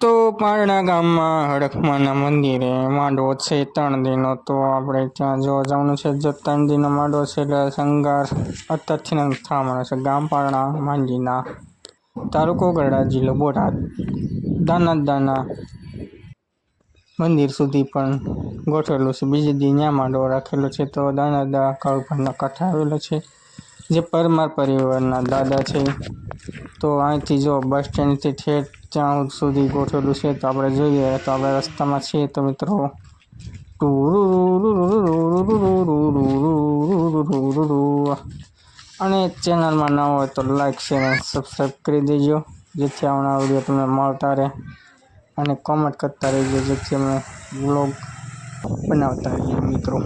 તો પારણા ગામમાં હડકમાના મંદિરે માંડવો છે 3 દિનો, તો આપણે ત્યાં જોવા જવાનું છે. જો 3 દિનો માંડવો છે એટલે શણગાર અત્યારથી થવાનો છે. ગામ પારણા માંજીના, તાલુકો ગઢડા, જિલ્લો બોટાદ, દાના મંદિર સુધી પણ ગોઠવેલું છે. બીજે દી ત્યાં માંડવો રાખેલો છે. તો દાના કાળુભાઈના કાંઠે આવેલો છે, જે પરમાર પરિવારના દાદા છે. તો અહીંથી જો બસ સ્ટેન્ડથી ઠેઠ ત્યાં સુધી ગોઠવેલું છે. તો આપણે જોઈએ, તો આપણે રસ્તામાં છીએ. તો મિત્રો અને ચેનલમાં ન હોય તો લાઈક શેર અને સબસ્ક્રાઈબ કરી દેજો, જેથી આવનારા વિડીયો તમને મળતા રહે. અને કોમેન્ટ કરતા રહેજો, જેથી અમે વ્લોગ બનાવતા રહીએ મિત્રો.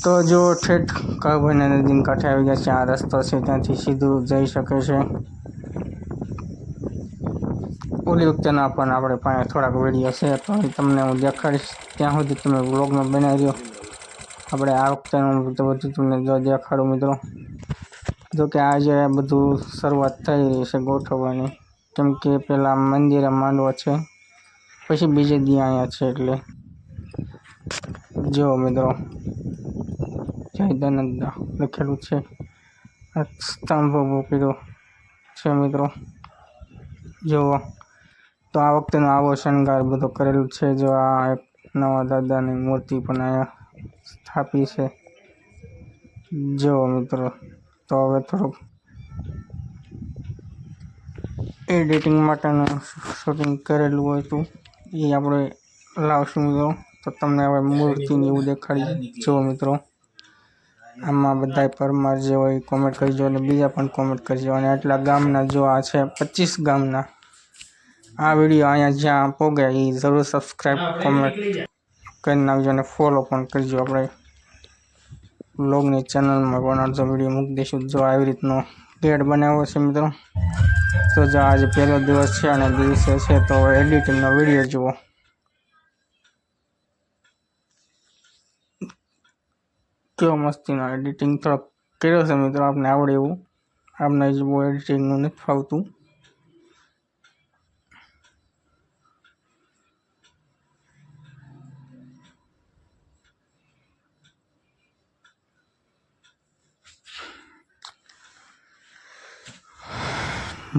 તો જો ઠેઠ કાળુભાઈના નદીના કાંઠે આવી ગયા છે. આ રસ્તો છે, ત્યાંથી સીધું જઈ શકે છે. ઓલી વખતેના પણ આપણે પાસે થોડાક વિડીયો છે, તો તમને હું દેખાડીશ. ત્યાં સુધી તમે વ્લોગમાં બનાવી દો. આપણે આ વખતેનું બધું તમને દેખાડું મિત્રો. જો કે આજે બધું શરૂઆત થઈ રહી છે ગોઠવવાની, કેમ કે પેલા મંદિરે માંડવો છે, પછી બીજે દી અહીંયા છે. એટલે જો મિત્રો, જય દાનંદા લખેલું છે. આ સ્તંભ ઉભો કર્યો છે મિત્રો, જુઓ. તો આ વખતેનો આવો શણગાર બધો કરેલું છે. જો આ એક નવા દાદાની મૂર્તિ પણ અહીંયા સ્થાપી છે, જુઓ મિત્રો. તો હવે થોડુંક એડિટિંગ માટેનું શૂટિંગ કરેલું હોય તો એ આપણે લાવશું મિત્રો. તો તમને હવે મૂર્તિને એવું દેખાડી. જુઓ મિત્રો, આમાં બધા પરમાર જે હોય કોમેન્ટ કરજો, અને બીજા પણ કોમેન્ટ કરજો. અને આટલા ગામના જો આ છે 25 ગામના. આ વિડીયો અહીંયા જ્યાં પોગે એ જરૂર સબસ્ક્રાઈબ કોમેન્ટ કરી નાખજો, અને ફોલો પણ કરજો. આપણે વ્લોગની ચેનલમાં પણ અડધો વિડીયો મૂકી દઈશું. જો આવી રીતનો ગેટ બનાવ્યો છે મિત્રો. તો જો આજે પહેલો દિવસ છે અને દિવસે છે, તો એડિટિંગનો વિડીયો જુઓ. કેવો મસ્તીનો એડિટિંગ થોડોક કર્યો છે મિત્રો, આપણે આવડે એવું. આપણે જ બહુ એડિટિંગનું નથી ફાવતું.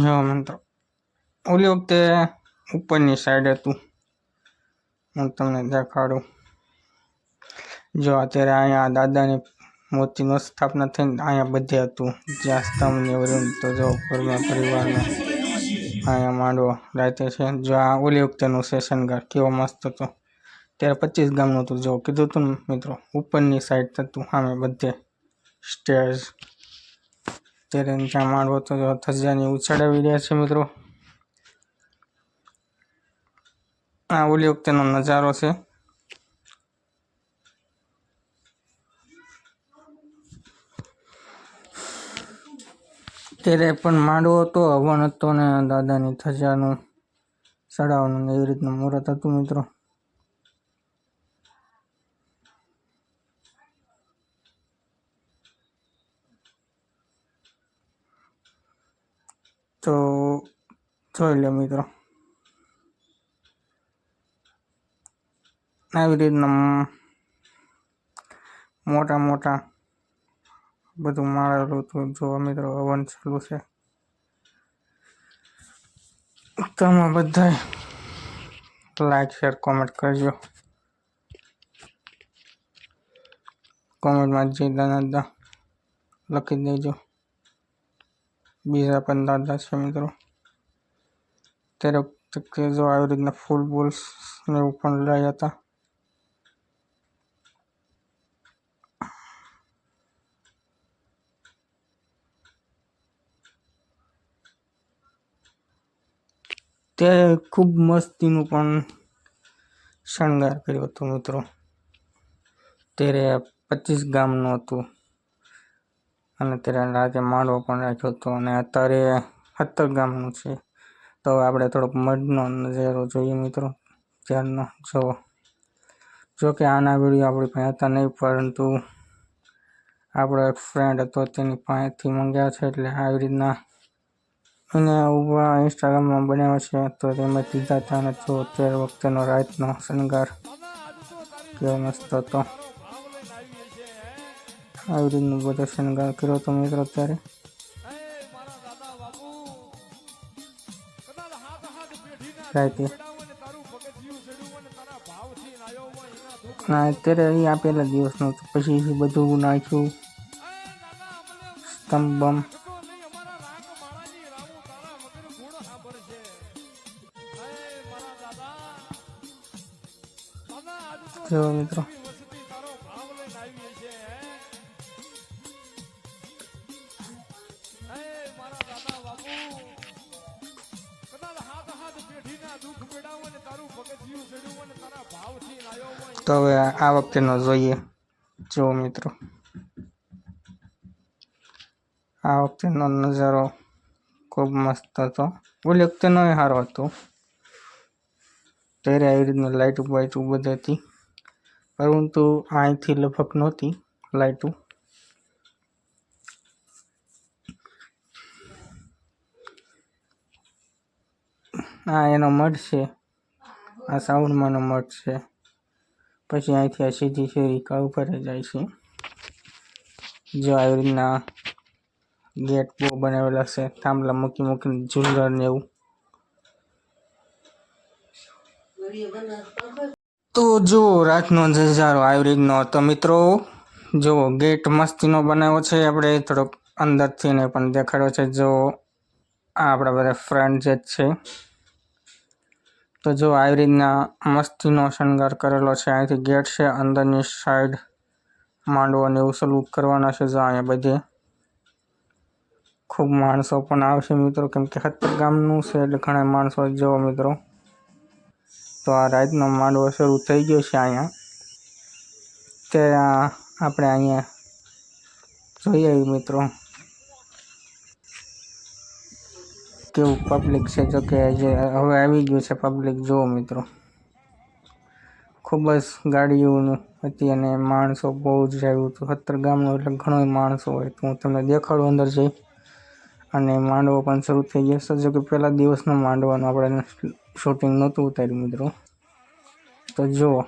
જો મિત્રો, ઓલી વખતે ઉપરની સાઈડ હતું, હું તમને દેખાડું. જો અત્યારે અહીંયા દાદાની મૂર્તિનો સ્થાપના થઈને અહીંયા બધે હતું, જ્યાં સ્તંભની વરુણ. તો જો પરમાર પરિવારનો અહીંયા માંડવો રાતે છે. જો આ ઓલી વખતેનું છે શણગાર, કેવો મસ્ત હતો. ત્યારે 25 ગામનું હતું. જો કીધું હતું ને મિત્રો, ઉપરની સાઈડ થતું સામે બધે સ્ટેજ. ત્યારે ત્યાં માંડવો તો ધજાની ઉછાડાવી રહ્યા છે મિત્રો. આ ઓલી વખતેનો નજારો છે. ત્યારે પણ માંડવો હતો, હવન હતો, ને દાદાની ધજાનું ચડાવવાનું એવી રીતનું મુહૂર્ત હતું મિત્રો. તો જોઈ લો મિત્રો, આવી રીતના મોટા બધું મારેલું હતું. જો મિત્રો, હવન ચાલુ છે. તમે બધા લાઈક શેર કોમેન્ટ કરજો. કોમેન્ટમાં જય દાદા લખી દેજો. બીજા પણ દાદા છે મિત્રો. ત્યારે જો આવી રીતના ફૂલ બોલ્સ ને એવું પણ લાયા હતા. ત્યારે ખૂબ મસ્તીનું પણ શણગાર કર્યો હતો મિત્રો. ત્યારે 25 ગામનું હતું, અને ત્યારે રાતે માંડવો પણ રાખ્યો હતો. અને અત્યારે 17 ગામનું છે. તો આપણે થોડોક મઢનો નજારો જોઈએ મિત્રો, ત્યારનો. જો કે આના વિડીયો આપણી પાસે હતા નહીં, પરંતુ આપણો એક ફ્રેન્ડ હતો, તેની પાસેથી મંગાવ્યા છે. એટલે આવી રીતના એને ઊભા ઇન્સ્ટાગ્રામમાં બનાવ્યા છે તો તેમાં દીધા હતા અને જો અત્યારે વખતેનો રાતનો શણગાર કેવો મસ્ત હતો. આવી રીતનો બધો શણગાર કર્યો હતો મિત્રો. અત્યારે રાતે અત્યારે અહીં આપેલા દિવસનું પછી બધું નાખ્યું સ્તંભ બમ. જો મિત્રો તો હવે આ વખતેનો જોઈએ. જો મિત્રો આ વખતેનો નજારો ખૂબ મસ્ત હતો. ઓલી વખતેનો સારો હતો. ત્યારે આવી રીતના લાઇટું બાઇટું બધી હતી, પરંતુ અહીંથી લગભગ નહોતી લાઇટું. આ એનો મઠ છે, આ સાઉન્ડમાંનો મઠ છે. પછી અહીંથી આ સીધી શેરી કા ઉપર જાય છે. જો આવી રીતના ગેટ બહુ બનાવેલા છે, થાંભલા મૂકી મૂકીને ઝુલર ને એવું. તો જો રાતનો નજારો આવી રીતનો હતો મિત્રો. જો ગેટ મસ્તીનો બનાવ્યો છે, આપણે થોડોક અંદરથી ને પણ દેખાડ્યો છે. જો આ આપણા બધા ફ્રેન્ડ જ છે. તો જો આવી રીતના મસ્તીનો શણગાર કરેલો છે. અહીંથી ગેટ છે, અંદરની સાઈડ માંડવો ને એવું સલુક કરવાના છે. જો અહીંયા બધે ખૂબ માણસો પણ આવશે મિત્રો, કેમ કે 70 ગામનું છે એટલે ઘણા માણસો જોવો મિત્રો. તો આ રાતનો માંડવો શરૂ થઈ ગયો છે અહીંયા. તે આપણે અહીંયા જોઈએ મિત્રો કેવું પબ્લિક છે. જો કે જે હવે આવી ગયું છે પબ્લિક. જુઓ મિત્રો ખૂબ જ ગાડીઓ હતી અને માણસો બહુ જ આવ્યું હતું. 70 ગામનું એટલે ઘણો માણસો હોય. તો હું તમને દેખાડું અંદર જઈ. અને માંડવો પણ શરૂ થઈ ગયો છે. જો કે પહેલા દિવસનો માંડવાનું આપણે શૂટિંગ નહોતું ઉતાર્યું મિત્રો. તો જુઓ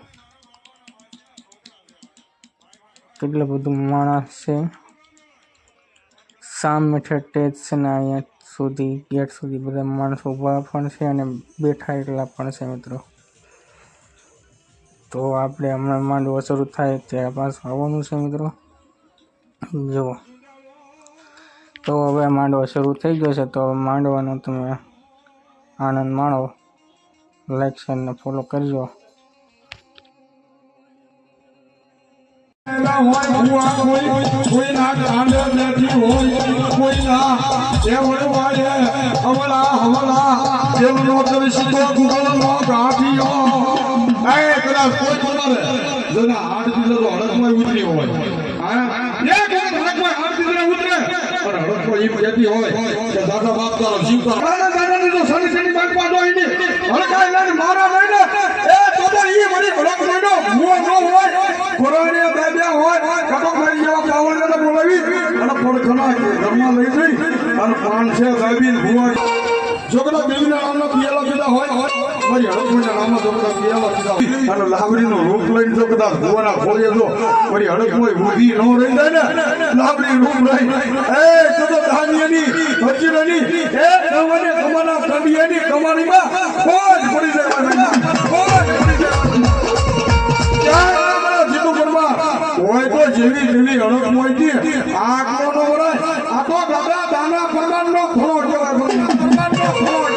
કેટલું બધું માણસ છે. સામે સ્ટેજ છે ને અહીંયા સુધી ગેટ સુધી બધા માણસો ઊભા પણ છે અને બેઠા એટલા પણ છે મિત્રો. તો આપણે હમણાં માંડવો શરૂ થાય ત્યારે પાછું આવવાનું છે મિત્રો. જુઓ તો હવે માંડવો શરૂ થઈ ગયો છે. તો હવે માંડવાનો તમે આનંદ માણો. લાઈક શેર ને ફોલો કરજો. લાકડીનો રૂપ લઈને જો કદાચ ભુવાના ખોળે જો વળી હડકમોય ઊભી ન રહી જાય ને લાકડી રૂપ રહી એ તો ધાન્યની વજીરની એ નવને કમાના કંડિયાની કમાણીમાં ખોજ પડી જાય ખોજ પડી જાય જીતું કરવા હોય તો જેવી જેવી હડકમોય થી આંખનો ન વરાય આ તો દાદા દાના પરમાનનો ખોળો કહેવાય પરમાનનો ખોળો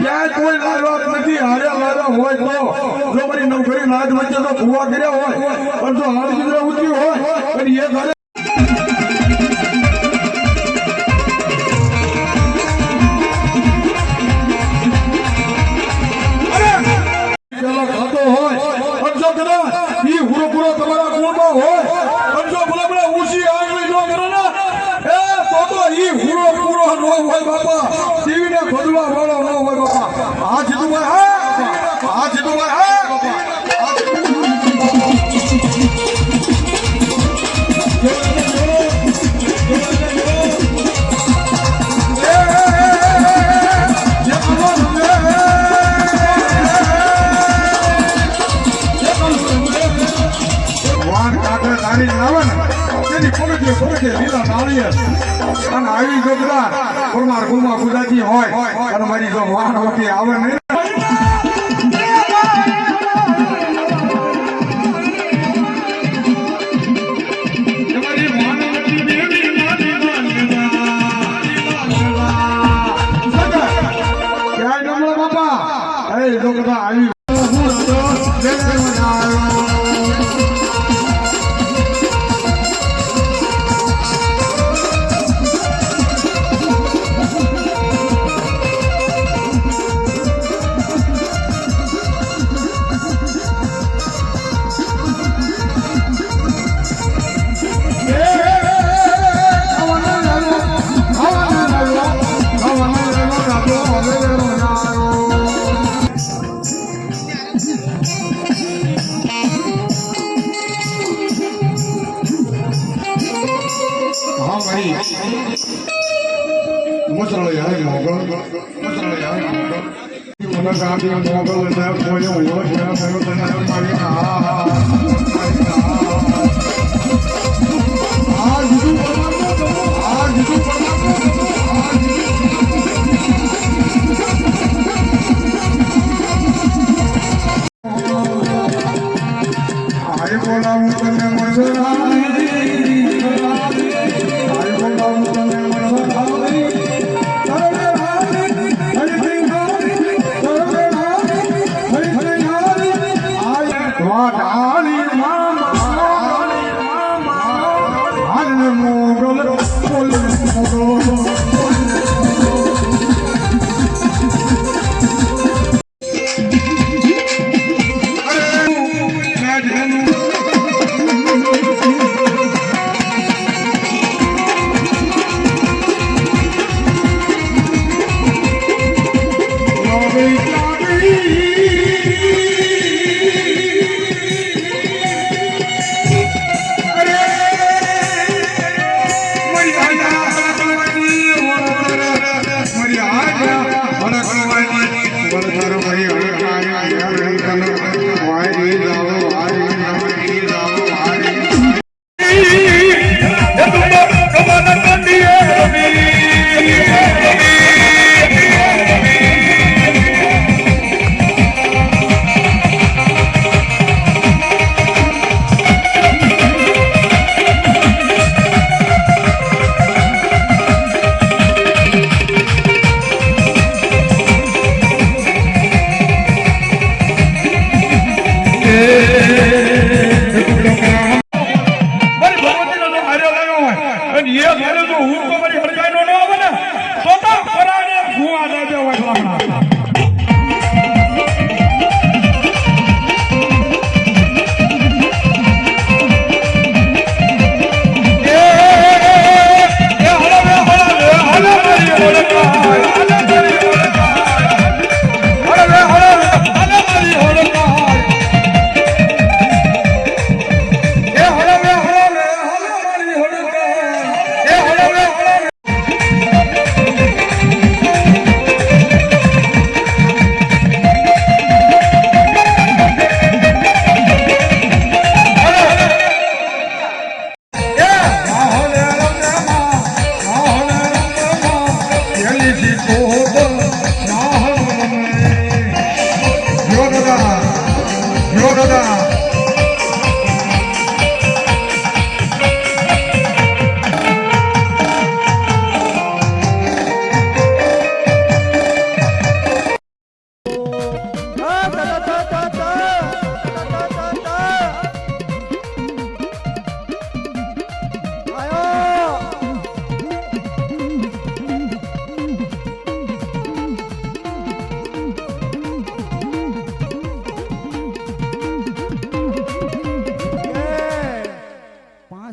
ક્યાંય કોઈ લાયક નથી. હાર્યા લાયક હોય તો જો મારી નવકરી નાદ વચ્ચે તો ભૂવા કર્યા હોય પણ જો હાર ચિત્ર ઉતરી હોય પણ એ ઘરે ખાતો હોય પણ જો કદાચ ઈ પૂરો તમારા કુળમાં હોય પણ જો ભલે ઊંચી આંગળી જો કરે ને એ તો ઈ પૂરો ન હોય બાપા. ટીવી ને ખોદવા વાળો ન હોય બાપા. આ જીતુભાઈ હા જીતુભાઈ હા બાપા. Yeah. સોકે લીલા નાળિયેર અને આવી જો બધા પરમાર ગુમા ગુજરાતી હોય અને મારી જો વાણ હોતી આવે ને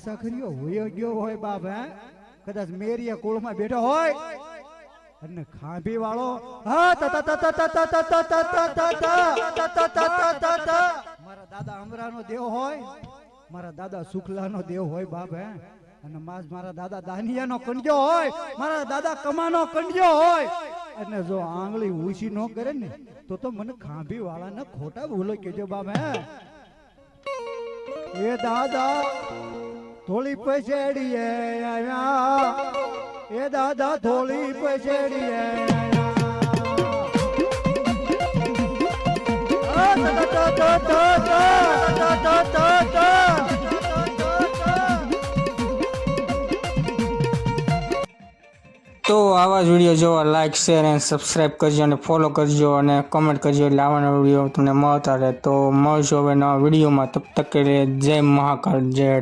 સખરીઓ હોયો ગયો હોય બાપ હે કદાચ મેરિયા કુળમાં બેઠો હોય અને ખાંભી વાળો હા તા તા તા તા તા તા તા તા તા તા તા તા મારા દાદા અમરાનો દેવ હોય મારા દાદા શુક્લાનો દેવ હોય બાપ હે અને મારા દાદા દાનિયાનો કંડ્યો હોય મારા દાદા કમાનો કંડ્યો હોય અને જો આંગળી ઊંચી ન કરે ને તો મને ખાંભી વાળાને ખોટા ભૂલો કેજો બાપ હે એ દાદા થોડી પછેડીએ આયા એ દાદા થોડી પછેડીએ તો આવા જ વિડીયો જોવા લાઇક શેર અને સબસ્ક્રાઈબ કરજો અને ફોલો કરજો અને કમેન્ટ કરજો એટલે આવાના વિડીયો તમને મળતા રહે. તો મળજો હવે નવા વિડીયોમાં. તબ તક કે લીએ જય મહાકાળ, જય